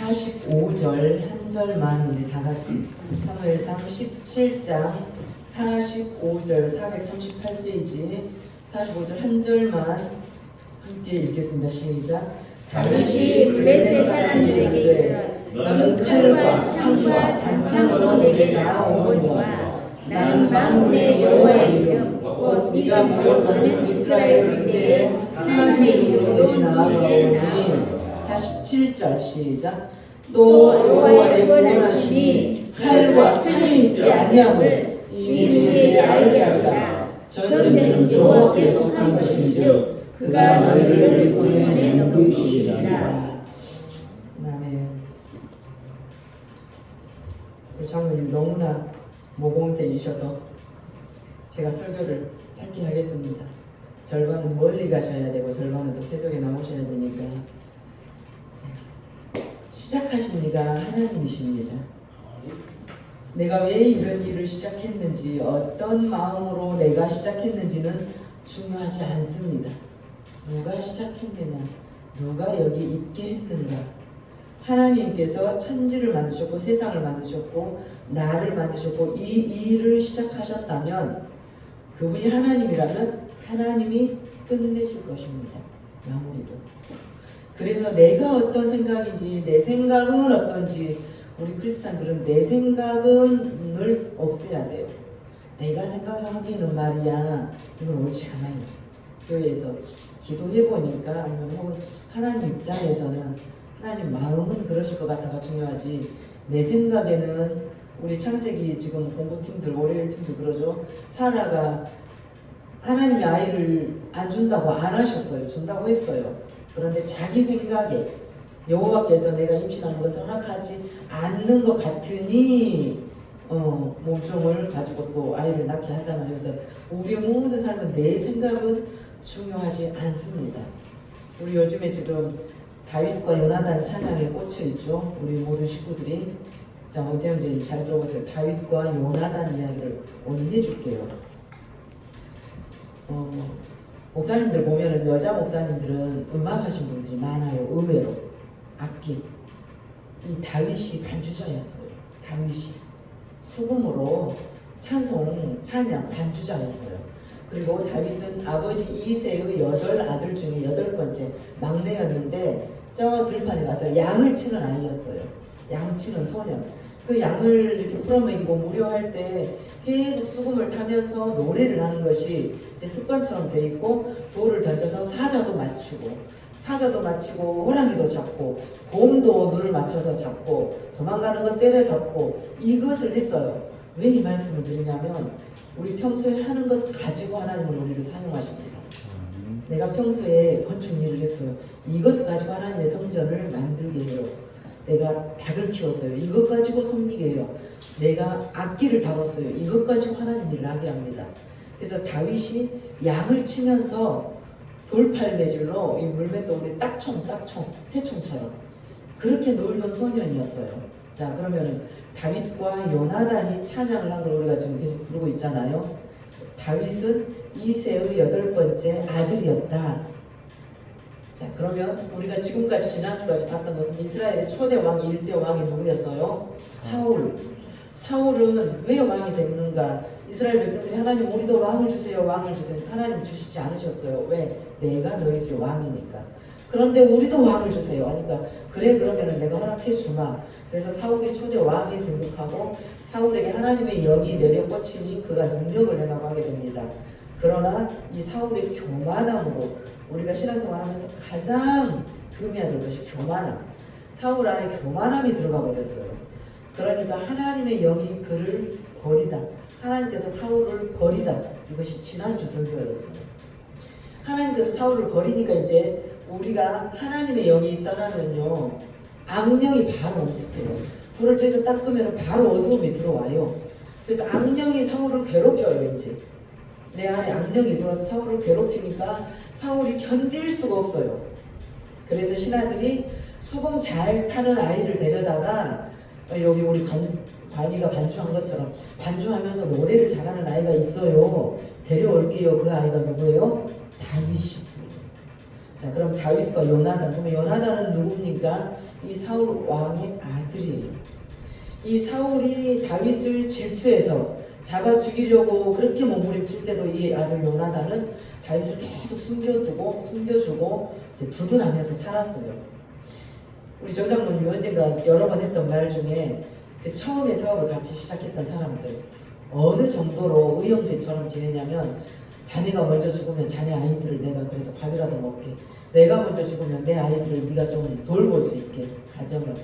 45절 한 절만 우리 다 같이 사무엘상 17장 45절 438페이지 45절 한 절만 함께 읽겠습니다. 시작. 다윗이 블레셋 사람들에게 이르되 너는 칼과 창과 단창으로 내게 나아오거니와 나는 만군의 여호와의 이름 곧 네가 모욕하는 이스라엘 군대의 하나님의 이름으로 너에게 나아오니. 47절 시작. 또 여호와의 구원하심이 칼과 창이 있지 아니함을 이 무리에게 알게 하리라. 전쟁은 여호와께 속한 것인즉 그가 너희를 우리 손에 넘기시리라. 아멘. 우리 장로님 너무나 모범생이셔서 제가 설교를 짧게 하겠습니다. 절반은 멀리 가셔야 되고 절반은 또 새벽에 나오셔야 되니까. 시작하신 이가 하나님이십니다. 내가 왜 이런 일을 시작했는지, 어떤 마음으로 내가 시작했는지는 중요하지 않습니다. 누가 시작했느냐, 누가 여기 있게 했는가. 하나님께서 천지를 만드셨고 세상을 만드셨고 나를 만드셨고 이 일을 시작하셨다면, 그분이 하나님이라면 하나님이 끝내실 것입니다. 마무리도. 그래서 내가 어떤 생각인지, 내 생각은 어떤지, 우리 크리스찬들은 내 생각을 없애야 돼요. 내가 생각하기에는 말이야, 이건 옳지 않아요. 교회에서 기도해보니까, 아니면 혹은 하나님 입장에서는 하나님 마음은 그러실 것 같아가 중요하지, 내 생각에는 우리 창세기 지금 공부팀들, 월요일 팀도 그러죠. 사라가 하나님이 아이를 안 준다고 안 하셨어요. 준다고 했어요. 그런데 자기 생각에 여호와께서 내가 임신하는 것을 허락하지 않는 것 같으니 몸종을 가지고 또 아이를 낳게 하잖아요. 그래서 우리의 모든 삶은 내 생각은 중요하지 않습니다. 우리 요즘에 지금 다윗과 요나단 찬양에 꽂혀 있죠. 우리 모든 식구들이. 자, 대형제님 잘 들어보세요. 다윗과 요나단 이야기를 오늘 해줄게요. 목사님들 보면은 여자 목사님들은 음악하신 분들이 많아요. 의외로 악기. 이 다윗이 반주자였어요. 다윗이 수금으로 찬송, 찬양 반주자였어요. 그리고 다윗은 아버지 이새의 8아들 중에 8번째 막내였는데 저 들판에 가서 양을 치는 아이였어요. 양 치는 소년. 그 양을 이렇게 풀어먹이고 무료할 때 계속 수금을 타면서 노래를 하는 것이 이제 습관처럼 돼 있고, 돌을 던져서 사자도 맞추고 호랑이도 잡고 곰도 눈을 맞춰서 잡고 도망가는 건 때려잡고 이것을 했어요. 왜 이 말씀을 드리냐면, 우리 평소에 하는 것 가지고 하나님은 우리를 사용하십니다. 내가 평소에 건축 일을 했어요. 이것 가지고 하나님의 성전을 만들게 해요. 내가 닭을 키웠어요. 이것 가지고 섬기게 해요. 내가 악기를 다뤘어요. 이것 가지고 하나님 일을 하게 합니다. 그래서 다윗이 양을 치면서 돌팔매질로 이 물맷돌이 딱총, 새총처럼 그렇게 놀던 소년이었어요. 자, 그러면 다윗과 요나단이 찬양을 한 걸 우리가 지금 계속 부르고 있잖아요. 다윗은 이새의 8번째 아들이었다. 자, 그러면 우리가 지금까지 지난주까지 봤던 것은 이스라엘의 초대 왕 1대 왕이 누구였어요? 사울은 왜 왕이 됐는가? 이스라엘 백성들이 하나님 우리도 왕을 주세요, 왕을 주세요. 하나님 주시지 않으셨어요. 왜? 내가 너희들 왕이니까. 그런데 우리도 왕을 주세요 하니까, 그래 그러면 내가 허락해 주마. 그래서 사울이 초대 왕에 등극하고 사울에게 하나님의 영이 내려 꽂히니 그가 능력을 행하게 됩니다. 그러나 이 사울의 교만함으로 우리가 신앙생활하면서 가장 금해야 될 것이 교만함. 사울 안에 교만함이 들어가 버렸어요. 그러니까 하나님의 영이 그를 버리다, 하나님께서 사울을 버리다, 이것이 지난주 설교였어요. 하나님께서 사울을 버리니까 이제 우리가 하나님의 영이 떠나면요, 악령이 바로 엄습해요. 불을 쬐서 닦으면 바로 어두움이 들어와요. 그래서 악령이 사울을 괴롭혀요. 이제 내 안에 악령이 들어와서 사울을 괴롭히니까 사울이 견딜 수가 없어요. 그래서 신하들이 수금 잘 타는 아이를 데려다가, 여기 우리 관이가 반주한 것처럼 반주하면서 노래를 잘하는 아이가 있어요. 데려올게요. 그 아이가 누구예요? 다윗이었어요. 자, 그럼 다윗과 요나단. 그러면 요나단은 누굽니까? 이 사울 왕의 아들이에요. 이 사울이 다윗을 질투해서 잡아 죽이려고 그렇게 몸부림칠 때도 이 아들 요나단은 다윗을 계속 숨겨주고 두둔하면서 살았어요. 우리 정장모님이 언젠가 여러 번 했던 말 중에 그 처음에 사업을 같이 시작했던 사람들 어느 정도로 의형제처럼 지내냐면, 자네가 먼저 죽으면 자네 아이들을 내가 그래도 밥이라도 먹게, 내가 먼저 죽으면 내 아이들을 네가 좀 돌볼 수 있게, 가정을.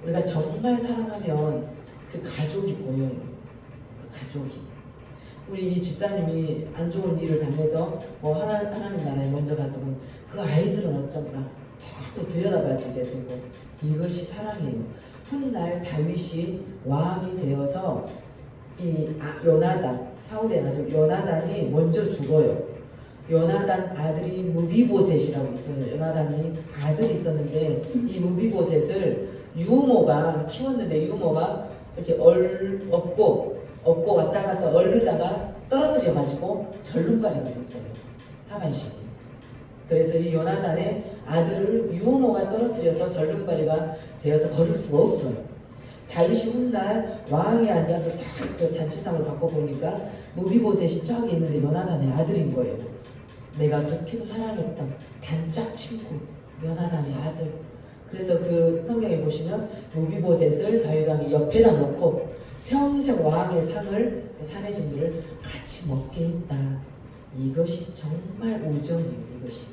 우리가 정말 사랑하면 그 가족이 보여요. 그 가족이. 우리 이 집사님이 안 좋은 일을 당해서 하나님 나라에 먼저 갔으면 그 아이들은 어쩐가 자꾸 들여다봐지게 되고, 이것이 사랑이에요. 훗날 다윗이 왕이 되어서 이 요나단, 사울의 아들 요나단이 먼저 죽어요. 요나단 아들이 무비보셋이라고 있어요. 요나단이 아들이 있었는데 이 무비보셋을 유모가 키웠는데, 유모가 이렇게 업고 왔다 갔다 얼르다가 떨어뜨려 가지고 절름발이가 됐어요. 하만식이. 그래서 이 요나단의 아들을 유모가 떨어뜨려서 절름발이가 되어서 걸을 수가 없어요. 다윗이 훗날 왕에 앉아서 딱 그 잔치상을 받고 보니까 무비보셋이 저기 있는데 요나단의 아들인 거예요. 내가 그렇게도 사랑했던 단짝 친구 요나단의 아들. 그래서 그 성경에 보시면 무비보셋을 다윗 왕이 옆에다 놓고 평생 왕의 상을, 산의 진미를 같이 먹게 했다. 이것이 정말 우정이에요. 이것이.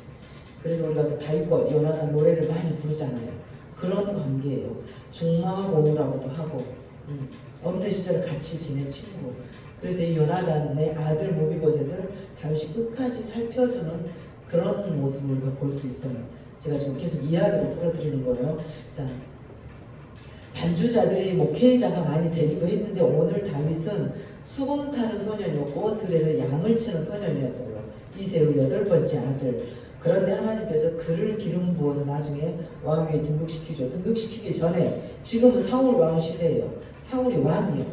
그래서 우리가 그 다윗과 요나단 노래를 많이 부르잖아요. 그런 관계예요. 중마고우라고도 하고 어느 시절에 같이 지낸 친구. 그래서 이 요나단의 아들 무비보셋을 다윗이 끝까지 살펴주는 그런 모습을 우리가 볼 수 있어요. 제가 지금 계속 이야기를 풀어드리는 거예요. 자, 반주자들이 목회자가 많이 되기도 했는데, 오늘 다윗은 수금 타는 소년이었고 들에서 양을 치는 소년이었어요. 이새의 8번째 아들. 그런데 하나님께서 그를 기름 부어서 나중에 왕위에 등극시키죠. 등극시키기 전에, 지금은 사울 왕 시대예요. 사울이 왕이에요.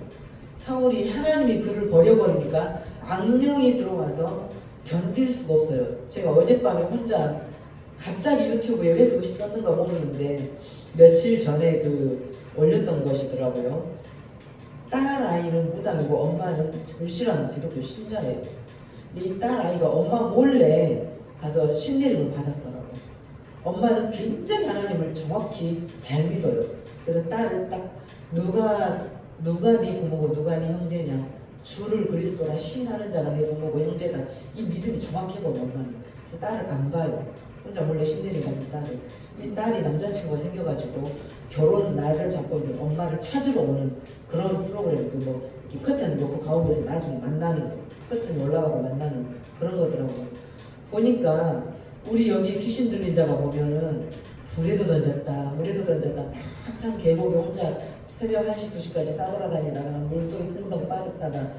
사울이, 하나님이 그를 버려버리니까 악령이 들어와서 견딜 수가 없어요. 제가 어젯밤에 혼자 갑자기 유튜브에 왜 그것이 떴는가 모르는데 며칠 전에 올렸던 것이더라고요. 딸 아이는 무당이고 엄마는 절실한 기독교 신자예요. 근데 이 딸 아이가 엄마 몰래 가서 신내림을 받았더라고요. 엄마는 굉장히 하나님을 정확히 잘 믿어요. 그래서 딸을 딱 누가 네 부모고 누가 네 형제냐, 주를 그리스도라 시인하는 자가 내 부모고 형제다, 이 믿음이 정확해요. 엄마는. 그래서 딸을 안 봐요. 혼자 몰래 신내림 받은 딸을. 이 딸이 남자친구가 생겨가지고 결혼 날을 잡고 있는 엄마를 찾으러 오는 그런 프로그램, 이렇게 커튼 놓고 가운데서 나중에 만나는 거, 커튼이 올라가고 만나는 그런 거더라고요. 보니까 우리 여기 귀신 들린 자가 보면은 불에도 던졌다, 물에도 던졌다, 막상 계곡에 혼자 새벽 1시, 2시까지 싸돌아다니다가 물속에 퐁덩 빠졌다가,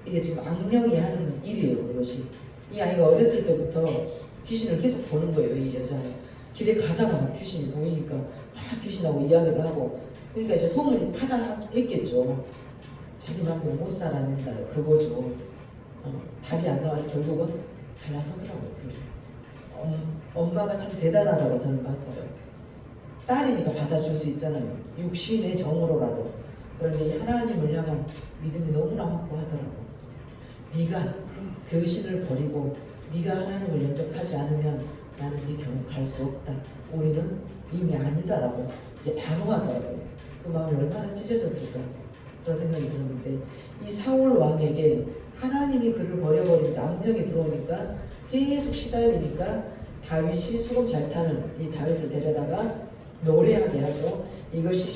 이게 지금 악령이 하는 일이에요. 그것이. 이 아이가 어렸을 때부터 귀신을 계속 보는 거예요. 이 여자는. 길에 가다가 막 귀신이 보이니까 막 귀신하고 이야기를 하고, 그러니까 이제 소문이 파다했겠죠. 자기 남편 못 살아낸다, 그거죠. 답이 안 나와서 결국은 갈라서더라고요. 엄마가 참 대단하다고 저는 봤어요. 딸이니까 받아줄 수 있잖아요. 육신의 정으로라도. 그런데 이 하나님을 향한 믿음이 너무나 확고하더라고요. 네가 그 신을 버리고 네가 하나님을 영접하지 않으면 나는 네 결혼 갈 수 없다. 우리는 이미 아니다라고 이게 단호하더라고요. 그 마음이 얼마나 찢어졌을까 그런 생각이 들었는데, 이 사울 왕에게 하나님이 그를 버려버리니까, 악령이 들어오니까 계속 시달리니까 다윗이 수금 잘 타는 이 다윗을 데려다가 노래하게 하죠. 이것이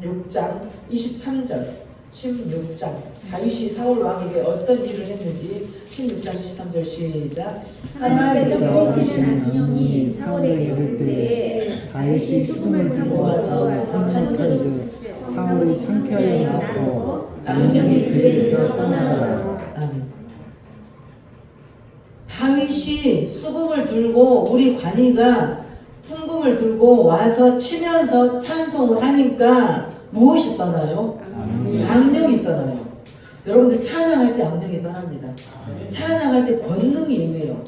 16장 23절 16장 다윗이 사울 왕에게 어떤 일을 했는지 16장 23절 시작. 하나님께서 보시는 악령이 사울에게 올 때에 다윗이 수금을 들고 와서 선포한즉 사울이 상쾌하여 나왔고 악령이 그에게서 떠나더라. 다윗이 수금을 들고, 우리 관이가 풍금을 들고 와서 치면서 찬송을 하니까 무엇이 떠나요? 악령이 떠나요. 여러분들 찬양할 때 악령이 떠납니다. 찬양할 때 권능이 임해요.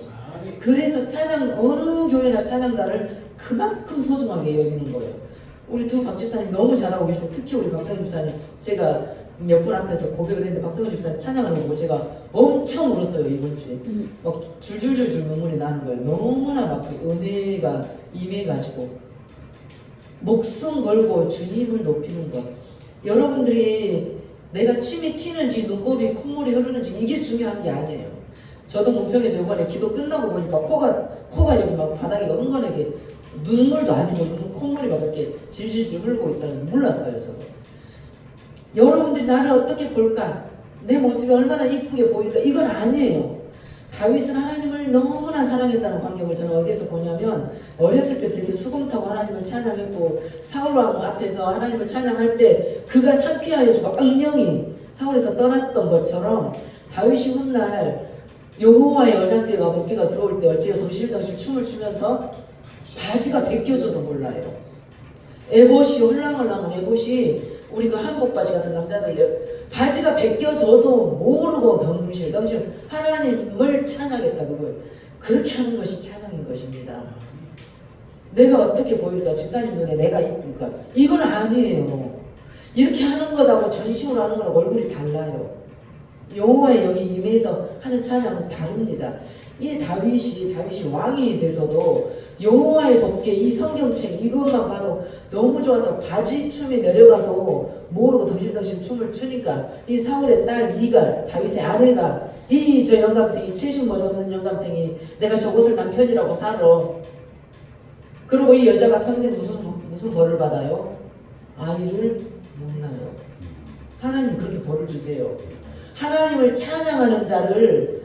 그래서 찬양 어느 교회나 찬양단을 그만큼 소중하게 여기는 거예요. 우리 두 박 집사님 너무 잘하고 계시고 특히 우리 박성희 집사님 제가 몇 분 앞에서 고백을 했는데 박성희 집사님 찬양하는 거 보고 제가 엄청 울었어요 이번 주에. 막 줄줄줄줄 눈물이 나는 거예요. 너무나 막 은혜가 임해가지고 목숨 걸고 주님을 높이는 것. 여러분들이 내가 침이 튀는지 눈곱이 콧물이 흐르는지 이게 중요한 게 아니에요. 저도 문평에서 이번에 기도 끝나고 보니까 코가 여기 막 바닥에 흥건하게 눈물도 아니고 콧물이 막 이렇게 질질질 흘고 있다는 걸 몰랐어요. 저도. 여러분들이 나를 어떻게 볼까? 내 모습이 얼마나 이쁘게 보일까? 이건 아니에요. 다윗은 하나님을 너무나 사랑했다는 광경을 저는 어디에서 보냐면 어렸을 때 되게 수금 타고 하나님을 찬양했고 사울왕 앞에서 하나님을 찬양할 때 그가 상쾌하여 주고 악령이 사울에서 떠났던 것처럼 다윗이 훗날 여호와의 언약궤가 번개가 들어올 때 어찌 덩실덩실 춤을 추면서 바지가 벗겨져도 몰라요. 에봇이 홀랑홀랑한 에봇이 우리 그 한복 바지 같은 남자들 바지가 벗겨져도 모르고 덩실 하나님을 찬양했다. 그걸 그렇게 하는 것이 찬양인 것입니다. 내가 어떻게 보일까? 집사님 눈에 내가 이쁠까? 이건 아니에요. 이렇게 하는 것하고 전심으로 하는 거하고 얼굴이 달라요. 여호와의 영이 임해서 하는 찬양은 다릅니다. 이 다윗이 왕이 돼서도 여호와의 법궤 이 성경책 이것만 봐도 너무 좋아서 바지 춤이 내려가도 모르고 덩실덩실 춤을 추니까 이 사울의 딸 미갈 다윗의 아내가 이 저 영감탱이 70머리 없는 영감탱이 내가 저곳을 남편이라고 살아. 그리고 이 여자가 평생 무슨 벌을 받아요? 아이를 못 낳아요. 하나님 그렇게 벌을 주세요. 하나님을 찬양하는 자를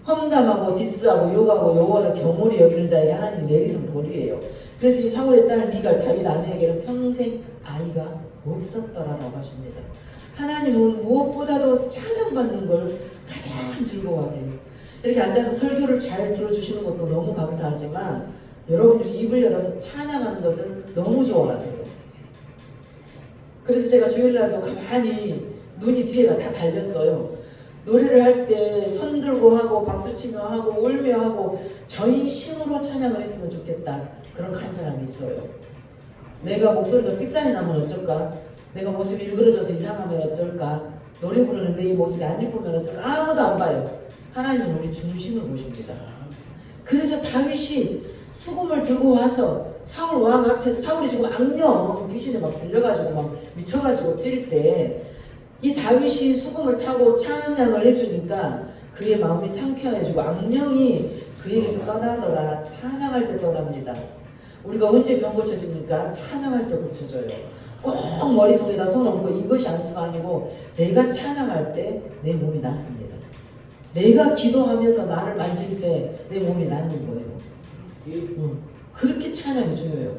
험담하고 디스하고 욕하고 여호와를 경홀히 여기는 자에게 하나님이 내리는 벌이에요. 그래서 이 사울의 딸 미갈 다윗 아내에게는 평생 아이가 없었더라라고 하십니다. 하나님은 무엇보다도 찬양받는 걸 가장 즐거워하세요. 이렇게 앉아서 설교를 잘 들어주시는 것도 너무 감사하지만 여러분들이 입을 열어서 찬양하는 것을 너무 좋아하세요. 그래서 제가 주일날도 가만히 눈이 뒤에가 다 달렸어요. 노래를 할 때 손들고 하고 박수치며 하고 울며 하고 전심으로 찬양을 했으면 좋겠다. 그런 간절함이 있어요. 내가 목소리가 삑사리 나면 어쩔까? 내가 모습이 일그러져서 이상하면 어쩔까? 노래 부르는데 이 모습이 안 예쁘면 어쩔까? 아무도 안 봐요. 하나님은 우리 중심을 보십니다. 그래서 다윗이 수금을 들고 와서 사울 왕 앞에서 사울이 지금 악령 귀신에 막 들려가지고 막 미쳐가지고 뛸 때 이 다윗이 수금을 타고 찬양을 해주니까 그의 마음이 상쾌해지고 악령이 그에게서 떠나더라. 찬양할 때 떠납니다. 우리가 언제 병 고쳐집니까? 찬양할 때 고쳐져요. 꼭 머리통에다 손 얹고 이것이 안수가 아니고 내가 찬양할 때 내 몸이 낫습니다. 내가 기도하면서 나를 만질 때 내 몸이 낫는 거예요. 그렇게 찬양이 중요해요.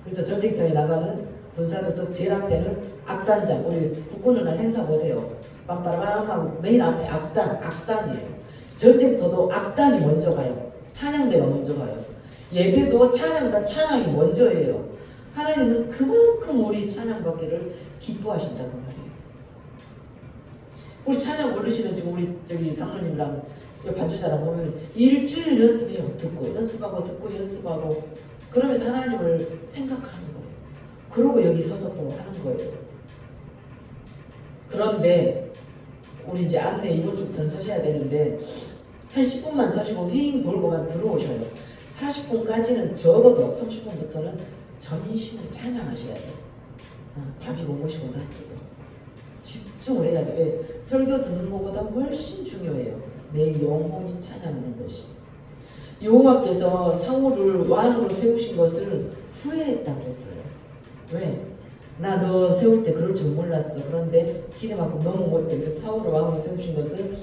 그래서 전쟁터에 나가는 군사들도 제일 앞에는 악단장, 우리 국군을 한 행사 보세요. 빰빠라밤 하고 맨 앞에 악단이에요. 전쟁터도 악단이 먼저 가요. 찬양대가 먼저 가요. 예배도 찬양단 찬양이 먼저예요. 하나님은 그만큼 우리 찬양 받기를 기뻐하신다고 말해요. 우리 찬양 부르시는 지금 우리 저기 장로님이랑 반주자랑 보면 일주일 연습해요. 듣고 연습하고 그러면서 하나님을 생각하는 거예요. 그러고 여기 서서 또 하는 거예요. 그런데 우리 이제 안내 이번 주부터는 서셔야 되는데 한 10분만 서시고 휙 돌고만 들어오셔요. 40분까지는 적어도 30분부터는 전심으로 찬양하셔야 돼요. 밥이 고고시고 놔두고 집중을 해야 돼요. 왜? 설교 듣는 것보다 훨씬 중요해요. 내 영혼이 찬양하는 것이. 여호와께서 사울을 왕으로 세우신 것을 후회했다고 했어요. 왜? 나 너 세울 때 그럴 줄 몰랐어. 그런데 기대만큼 너무 못돼. 그래서 사울을 왕으로 세우신 것을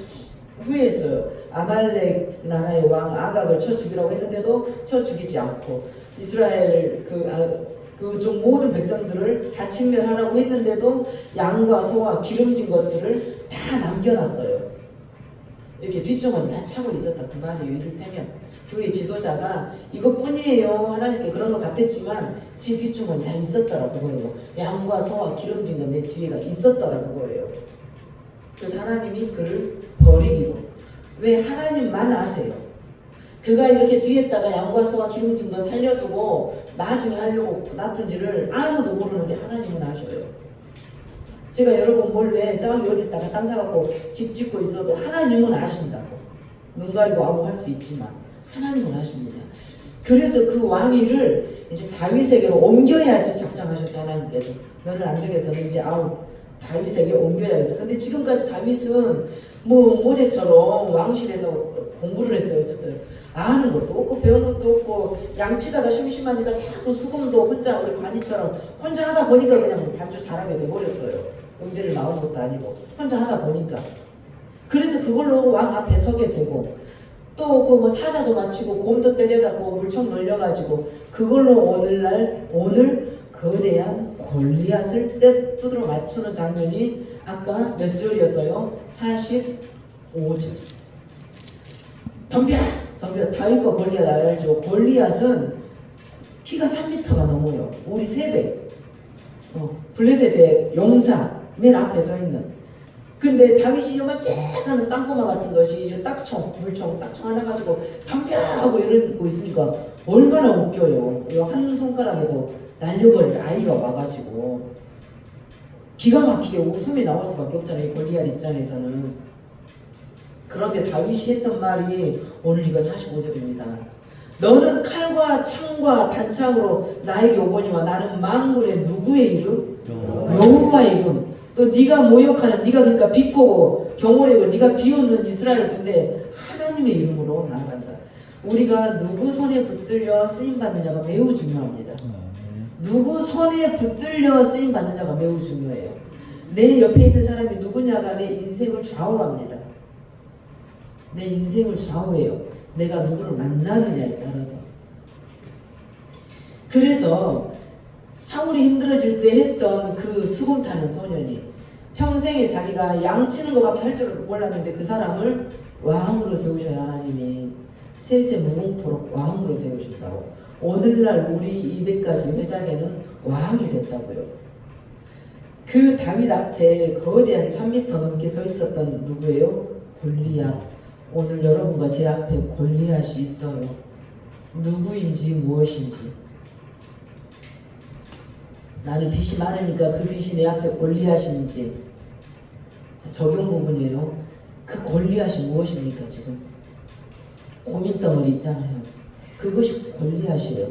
후회했어요. 아말렉 나라의 왕 아각을 쳐 죽이라고 했는데도 쳐 죽이지 않고 이스라엘 그쪽 모든 백성들을 다 침멸하라고 했는데도 양과 소와 기름진 것들을 다 남겨놨어요. 이렇게 뒷주머니 다 차고 있었다 그 말이에요. 이를테면 교회 지도자가 이것뿐이에요. 하나님께 그런 것 같았지만 지 뒷주머니 다 있었더라고 그거예요. 양과 소와 기름진 것 내 뒤에가 있었더라고 그거예요. 그래서 하나님이 그를 버리기로. 왜? 하나님만 아세요. 그가 이렇게 뒤에다가 양과 소와 기름진 거 살려두고 나중에 하려고 놔둔지를 아무도 모르는데 하나님은 아셔요. 제가 여러분 몰래 저기 어디다가 땅 사갖고 집 짓고 있어도 하나님은 아신다고. 눈 가리고 아무 할 수 있지만 하나님은 아십니다. 그래서 그 왕위를 이제 다윗에게로 옮겨야지 작정하셨죠. 하나님께서 너는 안 되겠어. 이제 아웃. 다윗에게 옮겨야겠어. 근데 지금까지 다윗은 뭐 모세처럼 왕실에서 공부를 했어요. 어쩌어요. 아는 것도 없고 배운 것도 없고 양치다가 심심하니까 자꾸 수금도 혼자 우리 관이처럼 혼자 하다 보니까 그냥 반주 잘하게 돼버렸어요. 은비를 나온 것도 아니고 혼자 하다 보니까. 그래서 그걸로 왕 앞에 서게 되고 또 그 뭐 사자도 마치고 곰도 때려잡고 물총 놀려가지고 그걸로 오늘 거대한 골리앗을 두드러 맞추는 장면이 아까 몇 절이었어요? 45절. 덤벼! 다윗과 골리앗 알죠? 골리앗은 키가 3m가 넘어요. 우리 3배. 블레셋의 용사 맨 앞에 서 있는. 근데 다윗이 요만쬐하는 땅꼬마 같은 것이 물총 딱총 하나 가지고 덤벼! 하고 이러고 있으니까 얼마나 웃겨요. 한 손가락에도 날려버릴 아이가 와가지고 기가 막히게 웃음이 나올 수밖에 없잖아요. 골리앗 입장에서는. 그런데 다윗이 했던 말이 오늘 이거 45절입니다. 너는 칼과 창과 단창으로 나에게 오거니와 나는 만군의 누구의 이름? 여호와의 이름. 또 네가 모욕하는 네가 그러니까 비꼬고 경홀이고 네가 비웃는 이스라엘 군대 하나님의 이름으로 나아간다. 우리가 누구 손에 붙들려 쓰임 받느냐가 매우 중요합니다. 누구 손에 붙들려 쓰임 받느냐가 매우 중요해요. 내 옆에 있는 사람이 누구냐가 내 인생을 좌우합니다. 내 인생을 좌우해요. 내가 누구를 만나느냐에 따라서. 그래서 사울이 힘들어질 때 했던 그 수금 타는 소년이 평생에 자기가 양치는 것밖에 할 줄 몰랐는데 그 사람을 왕으로 세우셔야 하나님이 세세 무궁토록 왕으로 세우신다고. 오늘날 우리 200가지 회장에는 왕이 됐다고요. 그 다윗 앞에 거대하게 3m 넘게 서 있었던 누구예요? 골리앗. 오늘 여러분과 제 앞에 골리앗이 있어요. 누구인지 무엇인지. 나는 빚이 많으니까 그 빚이 내 앞에 골리앗인지. 자, 적용 부분이에요. 그 골리앗이 무엇입니까 지금? 고민덩어리 있잖아요. 그것이 골리앗이에요.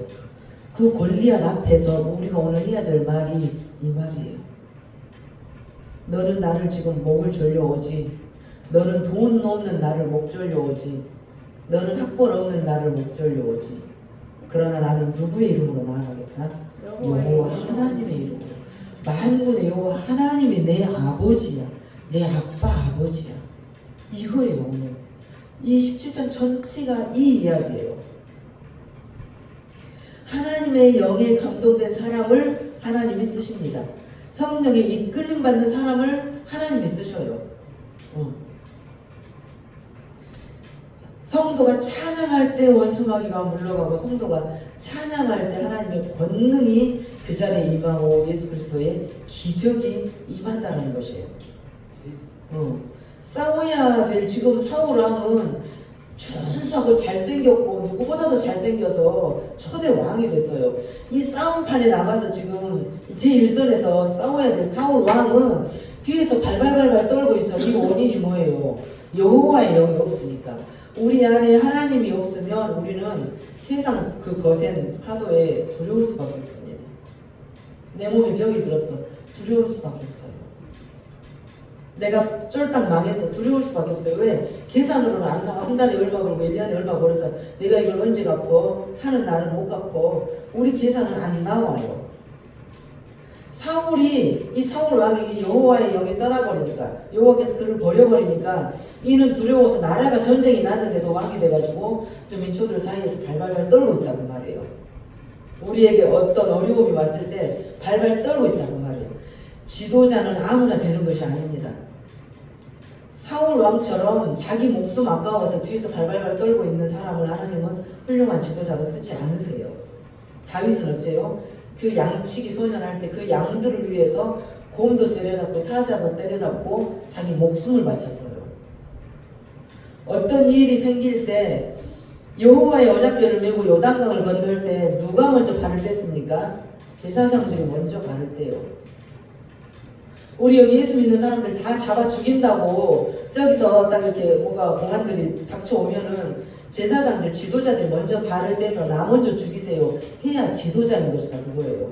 그 골리앗 앞에서 우리가 오늘 해야 될 말이 이 말이에요. 너는 나를 지금 목을 졸려오지. 너는 돈 없는 나를 목 졸려오지. 너는 학벌 없는 나를 목 졸려오지. 그러나 나는 누구의 이름으로 나아가겠다? 여호와 하나님의 이름으로. 만군의 여호와 하나님이 내 아버지야. 내 아빠 아버지야. 이거예요 오늘. 이 17장 전체가 이 이야기예요. 하나님의 영에 감동된 사람을 하나님이 쓰십니다. 성령에 이끌림 받는 사람을 하나님이 쓰셔요. 성도가 찬양할 때 원수마귀가 물러가고 성도가 찬양할 때 하나님의 권능이 그 자리에 임하고 예수 그리스도의 기적이 임한다는 것이에요. 싸워야 될 지금 사울 왕은 준수하고 잘생겼고 누구보다도 잘생겨서 초대 왕이 됐어요. 이 싸움판에 나가서 지금 제1선에서 싸워야 될 사울 왕은 뒤에서 발발발발 떨고 있어. 이 원인이 뭐예요? 여호와의 영이 없으니까. 우리 안에 하나님이 없으면 우리는 세상 그 거센 파도에 두려울 수밖에 없습니다. 내 몸에 병이 들었어. 두려울 수밖에 없어요. 내가 쫄딱 망해서 두려울 수밖에 없어요. 왜? 계산으로는 안 나와. 한 달에 얼마 벌고 1년에 얼마 벌어서 내가 이걸 언제 갚어? 사는 날은 못 갚어. 우리 계산은 안 나와요. 이 사울 왕에게 여호와의 영이 떠나버리니까, 여호와께서 그를 버려버리니까 이는 두려워서 나라가 전쟁이 났는데도 왕이 돼가지고 좀 민초들 사이에서 발발발 떨고 있다고 말이에요. 우리에게 어떤 어려움이 왔을 때 발발 떨고 있다고 말이에요. 지도자는 아무나 되는 것이 아닙니다. 사울 왕처럼 자기 목숨 아까워서 뒤에서 발발발 떨고 있는 사람을 하나님은 훌륭한 지도자로 쓰지 않으세요. 다윗은 어째요? 그 양치기 소년할 때 그 양들을 위해서 곰도 때려잡고 사자도 때려잡고 자기 목숨을 바쳤어요. 어떤 일이 생길 때 여호와의 언약궤를 메고 요단강을 건널 때 누가 먼저 발을 뗐습니까? 제사장들이 먼저 발을 떼요. 우리 여기 예수 믿는 사람들 다 잡아 죽인다고 저기서 딱 이렇게 뭐가 공안들이 닥쳐오면은 제사장들, 지도자들이 먼저 발을 떼서 나 먼저 죽이세요 해야 지도자인 것이다 그거예요.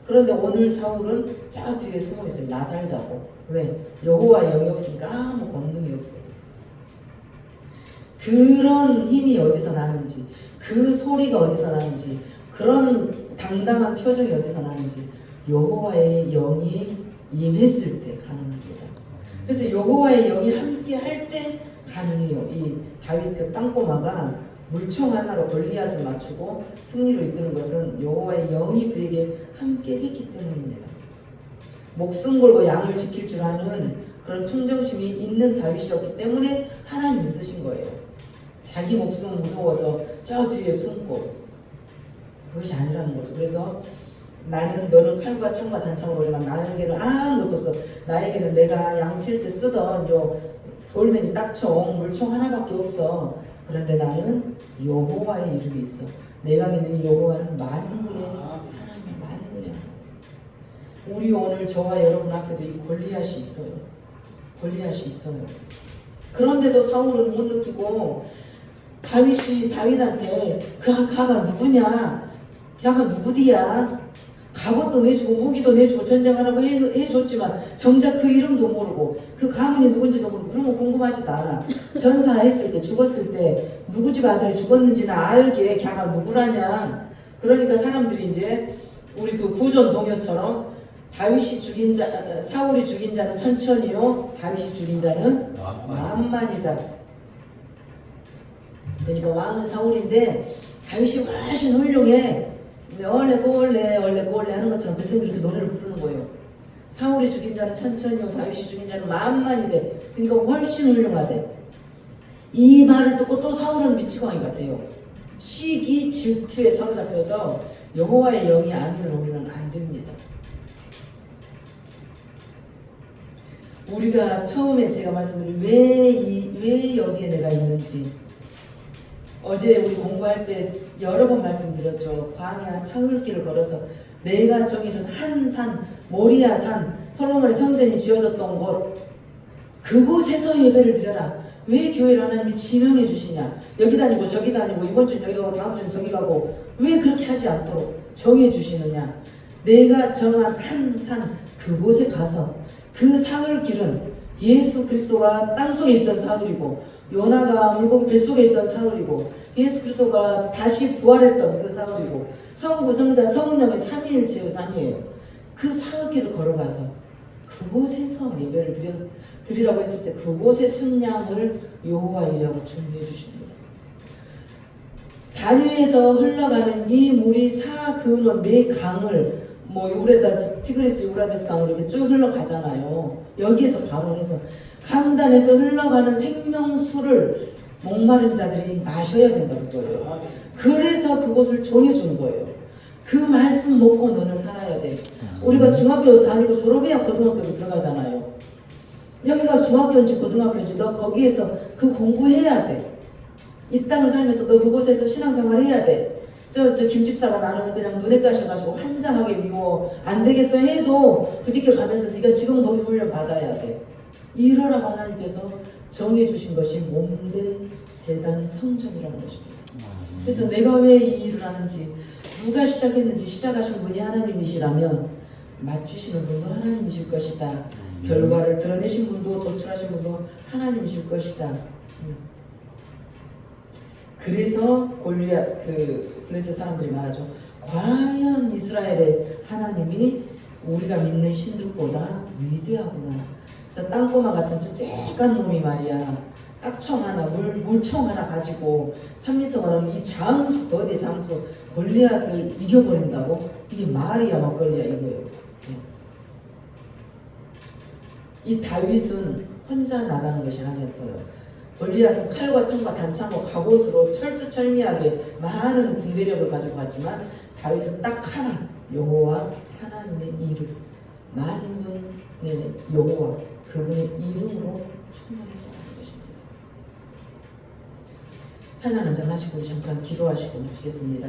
그런데 오늘 사울은 저 뒤에 숨어 있어요. 나 살자고. 왜? 여호와의 영이 없으니까 아무 권능이 없어요. 그런 힘이 어디서 나는지, 그 소리가 어디서 나는지, 그런 당당한 표정이 어디서 나는지 여호와의 영이 임했을 때 가능합니다. 그래서 여호와의 영이 함께 할 때 가능해요. 이 다윗 그 땅꼬마가 물총 하나로 골리앗을 맞추고 승리로 이끄는 것은 여호와의 영이 그에게 함께 했기 때문입니다. 목숨 걸고 양을 지킬 줄 아는 그런 충정심이 있는 다윗이었기 때문에 하나님이 쓰신 거예요. 자기 목숨 무서워서 저 뒤에 숨고, 그것이 아니라는 거죠. 그래서 너는 칼과 창과 단창으로 오지만 나에게는 아무것도 없어. 나에게는 내가 양칠 때 쓰던 요 돌멩이 딱총 물총 하나밖에 없어. 그런데 나는 여호와의 이름이 있어. 내가 믿는 여호와는 만군의 하나님, 만군의 하나님. 우리 오늘 저와 여러분 앞에도 이 골리앗이 있어요. 골리앗이 있어요. 그런데도 사울은 못 느끼고 다윗이 다윗한테 가가 누구냐? 걔가 누구디야? 갑옷도 내주고 무기도 내주고 전쟁하라고 해줬지만 정작 그 이름도 모르고 그 가문이 누군지도 모르고 그런 거 궁금하지도 않아. 전사했을 때 죽었을 때 누구 집 아들이 죽었는지는 알게 걔가 누구라냐. 그러니까 사람들이 이제 우리 그 구전 동요처럼 사울이 죽인 자는 천천히요 다윗이 죽인 자는 만만이다. 그러니까 왕은 사울인데 다윗이 훨씬 훌륭해. 얼레골레 하는 것처럼 백성들이 이렇게 노래를 부르는 거예요. 사울이 죽인 자는 천천히요 다윗이 죽인 자는 만만이대. 그러니까 훨씬 훌륭하대. 이 말을 듣고 또 사울은 미치광이가 돼요. 시기 질투에 사로잡혀서 여호와의 영이 아니면 우리는 안 됩니다. 우리가 처음에 제가 말씀드린 왜 여기에 내가 있는지, 어제 우리 공부할 때 여러 번 말씀드렸죠. 광야 사흘길을 걸어서 내가 정해준 한 산, 모리아 산, 솔로몬의 성전이 지어졌던 곳, 그곳에서 예배를 드려라. 왜 교회를 하나님이 지명해 주시냐? 여기 다니고 저기 다니고 이번 주는 여기 가고 다음 주는 저기 가고 왜 그렇게 하지 않도록 정해 주시느냐? 내가 정한 한 산, 그곳에 가서 그 사흘길은 예수 그리스도가 땅속에 있던 사흘이고 요나가 물고기 뱃속에 있던 사흘이고 예수 그리스도가 다시 부활했던 그 사흘이고 성부 성자 성령의 삼위일체의 삶이에요. 그 사흘길을 걸어가서 그곳에서 예배를 드리라고 했을 때 그곳의 순양을 여호와이라고 준비해 주십니다. 단위에서 흘러가는 이 물이 사근원 네 강을 티그리스 유브라데스 강으로 이렇게 쭉 흘러가잖아요. 여기에서 바로 해서 강단에서 흘러가는 생명수를 목마른 자들이 마셔야 된다는 거예요. 그래서 그곳을 정해주는 거예요. 그 말씀 먹고 너는 살아야 돼. 우리가 중학교 다니고 졸업해야 고등학교로 들어가잖아요. 여기가 중학교인지 고등학교인지 너 거기에서 그 공부해야 돼. 이 땅을 살면서 너 그곳에서 신앙생활 해야 돼. 저 김집사가 나는 그냥 눈에 가셔가지고 환장하게 미워 안 되겠어 해도 부딪혀 가면서 네가 지금 거기서 훈련 받아야 돼. 이러라고 하나님께서 정해주신 것이 몸된 제단 성전이라는 것입니다. 그래서 내가 왜 이 일을 하는지, 누가 시작했는지 시작하신 분이 하나님이시라면 마치시는 분도 하나님이실 것이다. 결과를 드러내신 분도 도출하신 분도 하나님이실 것이다. 그래서 그래서 사람들이 말하죠. 과연 이스라엘의 하나님이 우리가 믿는 신들보다 위대하구나. 저 땅꼬마 같은 저 쬐깐 놈이 말이야. 딱총 하나, 물총 하나 가지고 3m가 넘는 이 거대 장수 골리앗을 이겨버린다고? 이게 말이야 막걸리야 이거예요. 이 다윗은 혼자 나가는 것이 아니었어요. 골리앗은 칼과 창과 단창과 갑옷으로 철두철미하게 많은 군대력을 가지고 갔지만 다윗은 딱 하나, 여호와 하나님의 이름, 만군의 여호와 그분의 이름으로 충만했다는 것입니다. 찬양 한잔 하시고 잠깐 기도하시고 마치겠습니다.